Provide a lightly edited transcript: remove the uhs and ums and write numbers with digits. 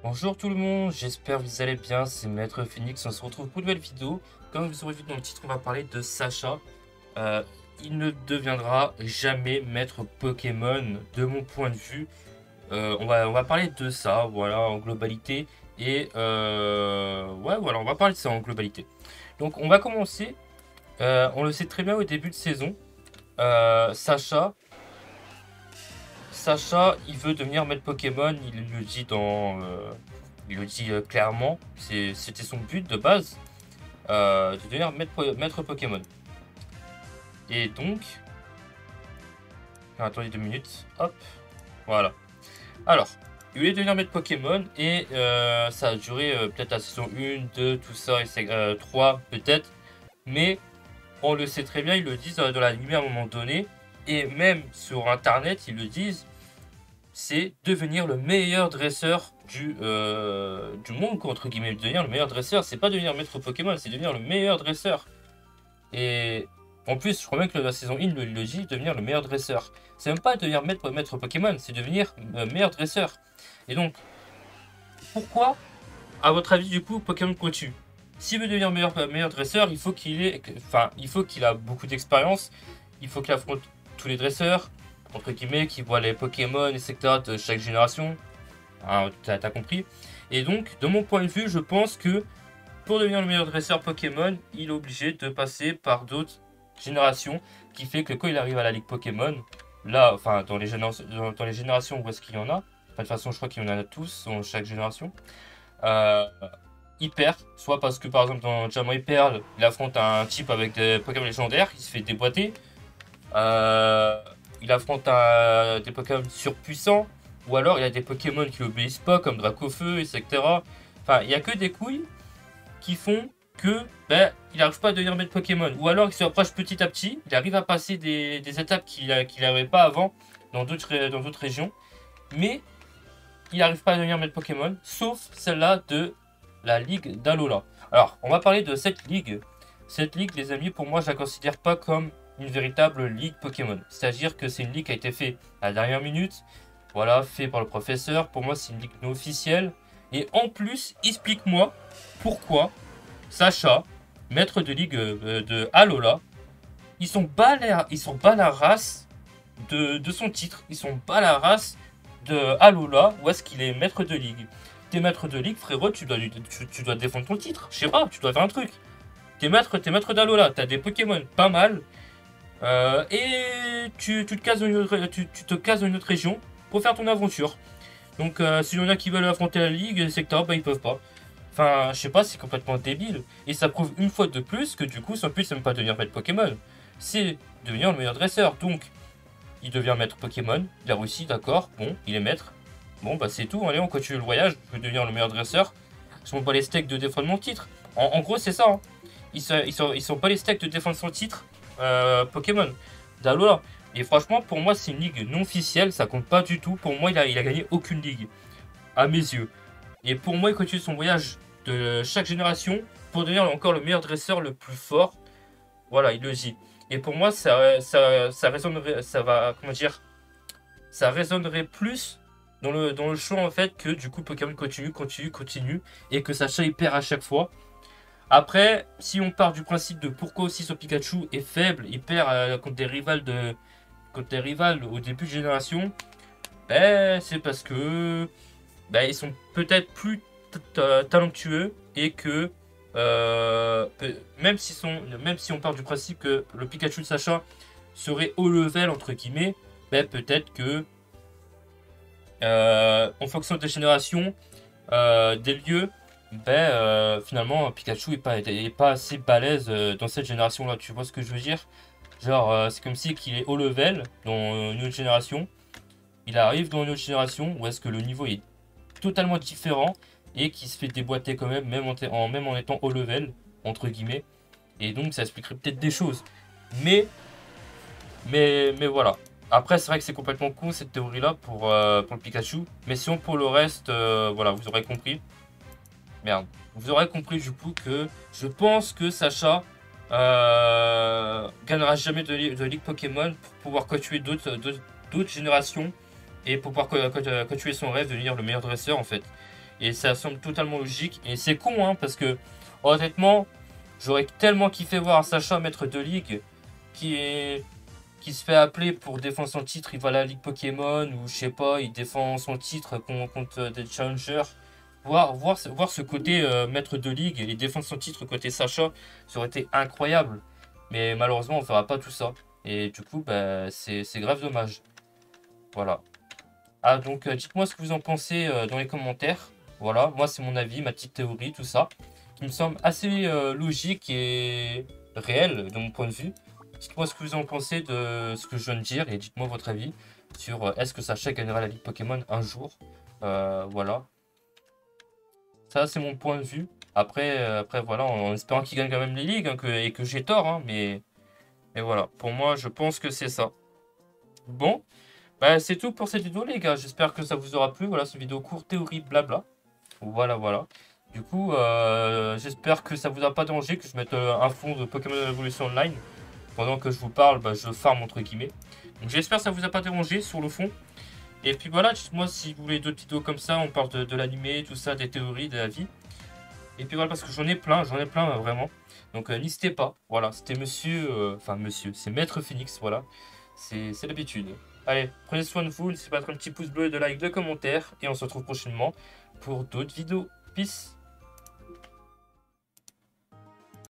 Bonjour tout le monde, j'espère que vous allez bien, c'est Maître Phoenix, on se retrouve pour une nouvelle vidéo. Comme vous aurez vu dans le titre, on va parler de Sacha. Euh, il ne deviendra jamais Maître Pokémon de mon point de vue. On va parler de ça, voilà, en globalité. Et ouais, voilà, on va parler de ça en globalité. Donc on va commencer, on le sait très bien au début de saison. Sacha, il veut devenir maître Pokémon, il le dit il le dit clairement, c'était son but de base, de devenir maître Pokémon. Et donc, attendez 2 minutes, hop, voilà. Alors, il voulait devenir maître Pokémon et ça a duré peut-être la saison 1, 2, tout ça, et 3 peut-être. Mais on le sait très bien, ils le disent dans l'anime à un moment donné. Et même sur internet, ils le disent, c'est devenir le meilleur dresseur du monde, quoi, entre guillemets. Devenir le meilleur dresseur, c'est pas devenir maître Pokémon, c'est devenir le meilleur dresseur. Et en plus, je crois même que la saison 1 le dit, devenir le meilleur dresseur. C'est même pas devenir maître Pokémon, c'est devenir meilleur dresseur. Et donc, pourquoi, à votre avis, du coup, Pokémon continue? S'il veut devenir meilleur dresseur, il faut il faut qu'il a beaucoup d'expérience, il faut qu'il affronte tous les dresseurs, entre guillemets, qui voient les Pokémon, etc. de chaque génération. Hein, t'as compris. Et donc, de mon point de vue, je pense que pour devenir le meilleur dresseur Pokémon, il est obligé de passer par d'autres générations, qui fait que quand il arrive à la Ligue Pokémon, là, enfin, dans les générations où est-ce qu'il y en a, de toute façon, je crois qu'il y en a tous dans chaque génération, euh, il perd, soit parce que par exemple dans Diamant et Perle, il affronte un type avec des Pokémon légendaires, il se fait déboîter. Euh, il affronte des Pokémon surpuissants, ou alors il a des Pokémon qui obéissent pas, comme Dracofeu, etc. Enfin, il n'y a que des couilles qui font que ben, il n'arrive pas à devenir maître Pokémon. Ou alors il se rapproche petit à petit, il arrive à passer des étapes qu'il n'avait pas avant dans d'autres régions, mais il n'arrive pas à devenir maître Pokémon, sauf celle-là de la Ligue d'Alola. Alors, on va parler de cette ligue. Cette ligue, les amis, pour moi, je la considère pas comme une véritable ligue Pokémon. C'est-à-dire que c'est une ligue qui a été faite à la dernière minute, voilà, fait par le professeur. Pour moi, c'est une ligue non officielle. Et en plus, explique-moi pourquoi Sacha, maître de ligue de Alola, ils sont bas la race de son titre. Ils sont bas la race de Alola, où est-ce qu'il est maître de ligue. T'es maître de ligue, frérot, tu dois défendre ton titre. Je sais pas, tu dois faire un truc. T'es maître d'Alola, t'as des Pokémon pas mal. Et tu te cases dans une autre région pour faire ton aventure. Donc, s'il y en a qui veulent affronter la ligue, secteur, bah ils peuvent pas. Enfin, je sais pas, c'est complètement débile. Et ça prouve une fois de plus que du coup, son but, c'est même pas devenir maître Pokémon. C'est devenir le meilleur dresseur. Donc, il devient maître Pokémon. Il a réussi, d'accord. Bon, il est maître. Bon, bah c'est tout. Allez, on continue le voyage. Je veux devenir le meilleur dresseur. Ils sont pas les steaks de défendre mon titre. En gros, c'est ça. Hein. Ils sont pas les steaks de défendre son titre Pokémon. D'Alola. Et franchement, pour moi, c'est une ligue non officielle. Ça compte pas du tout. Pour moi, il a gagné aucune ligue. À mes yeux. Et pour moi, il continue son voyage de chaque génération pour devenir encore le meilleur dresseur, le plus fort. Voilà, il le dit. Et pour moi, ça résonnerait, ça va, comment dire, ça résonnerait plus dans le choix en fait que du coup Pokémon continue et que Sacha il perd à chaque fois. Après, si on part du principe de pourquoi aussi son Pikachu est faible, il perd contre des rivales au début de génération, ben c'est parce que ben, ils sont peut-être plus talentueux et que même si on part du principe que le Pikachu de Sacha serait haut level entre guillemets, ben, peut-être que en fonction des générations, des lieux, ben, finalement Pikachu est pas assez balèze dans cette génération là, tu vois ce que je veux dire? Genre c'est comme si qu'il est haut level dans une autre génération, il arrive dans une autre génération où est-ce que le niveau est totalement différent et qui se fait déboîter quand même, même en étant haut level, entre guillemets. Et donc ça expliquerait peut-être des choses. Mais, mais voilà. Après, c'est vrai que c'est complètement con cette théorie-là pour le Pikachu. Mais sinon, pour le reste, voilà, vous aurez compris. Merde. Vous aurez compris du coup que je pense que Sacha gagnera jamais de Ligue Pokémon pour pouvoir continuer d'autres générations et pour pouvoir continuer son rêve de devenir le meilleur dresseur en fait. Et ça semble totalement logique. Et c'est con, hein, parce que honnêtement, j'aurais tellement kiffé voir un Sacha maître de ligue qui est qui se fait appeler pour défendre son titre, il va à la Ligue Pokémon, ou je sais pas, il défend son titre contre des challengers. Voir ce côté maître de ligue et défendre son titre côté Sacha, ça aurait été incroyable. Mais malheureusement, on fera pas tout ça. Et du coup, bah, c'est grave dommage. Voilà. Ah, donc dites-moi ce que vous en pensez dans les commentaires. Voilà, moi c'est mon avis, ma petite théorie, tout ça, qui me semble assez logique et réel de mon point de vue. Dites-moi ce que vous en pensez de ce que je viens de dire et dites-moi votre avis sur est-ce que Sacha gagnera la Ligue Pokémon un jour. Voilà, ça c'est mon point de vue. Après voilà, en espérant qu'il gagne quand même les ligues hein, et que j'ai tort, hein, mais voilà, pour moi je pense que c'est ça. Bon. Bah, c'est tout pour cette vidéo les gars, j'espère que ça vous aura plu, voilà, c'est une vidéo courte, théorie, blabla, voilà. Du coup, j'espère que ça vous a pas dérangé, que je mette un fond de Pokémon Evolution Online, pendant que je vous parle, bah, je farm entre guillemets, donc j'espère que ça vous a pas dérangé sur le fond, et puis voilà, dites-moi si vous voulez d'autres vidéos comme ça, on parle de l'animé, tout ça, des théories, de la vie, et puis voilà, parce que j'en ai plein, vraiment, donc n'hésitez pas, voilà, c'était monsieur, c'est Maître Phoenix, voilà. C'est l'habitude. Allez, prenez soin de vous, n'hésitez pas à mettre un petit pouce bleu, de like, de commentaire. Et on se retrouve prochainement pour d'autres vidéos. Peace!